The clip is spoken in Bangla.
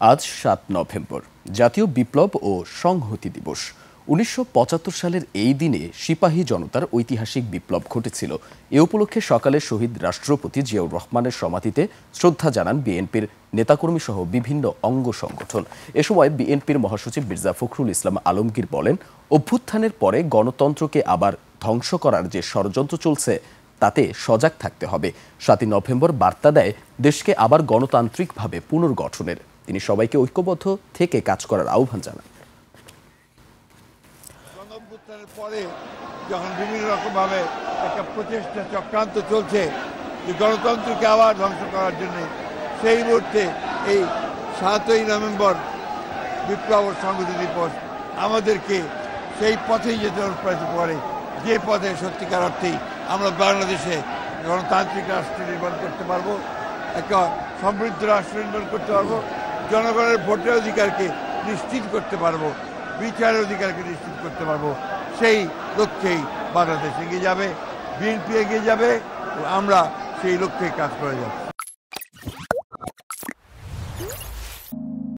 আজ ৭ নভেম্বর জাতীয় বিপ্লব ও সংহতি দিবস। ১৯৭৫ সালের এই দিনে সিপাহী জনতার ঐতিহাসিক বিপ্লব ঘটেছিল। এ উপলক্ষে সকালে শহীদ রাষ্ট্রপতি জিয়াউর রহমানের সমাধিতে শ্রদ্ধা জানান বিএনপির নেতাকর্মী সহ বিভিন্ন অঙ্গ সংগঠন। এ সময় বিএনপির মহাসচিব মির্জা ফখরুল ইসলাম আলমগীর বলেন, অভ্যুত্থানের পরে গণতন্ত্রকে আবার ধ্বংস করার যে ষড়যন্ত্র চলছে তাতে সজাগ থাকতে হবে। ৭ নভেম্বর বার্তা দেয় দেশকে আবার গণতান্ত্রিকভাবে পুনর্গঠনের। তিনি সবাইকে ঐক্যবদ্ধ থেকে কাজ করার আহ্বান জানান। গণঅভ্যুত্থানের পরে যখন বিভিন্ন রকমভাবে একটা প্রচেষ্টা চক্রান্ত চলছে যে গণতন্ত্রকে আবার ধ্বংস করার জন্য, সেই মুহূর্তে এই ৭ই নভেম্বর বিপ্লব ও সংহতি দিবস আমাদেরকে সেই পথেই যেতে অনুপ্রাণিত করে, যে পথে সত্যিকার অর্থেই আমরা বাংলাদেশে গণতান্ত্রিক রাষ্ট্র নির্মাণ করতে পারবো, একটা সমৃদ্ধ রাষ্ট্র নির্মাণ করতে পারবো, জনগণের ভোটের অধিকারকে নিশ্চিত করতে পারবো, বিচারের অধিকারকে নিশ্চিত করতে পারবো। সেই লক্ষ্যেই বাংলাদেশ এগিয়ে যাবে, বিএনপি এগিয়ে যাবে, আমরা সেই লক্ষ্যেই কাজ করে যাব।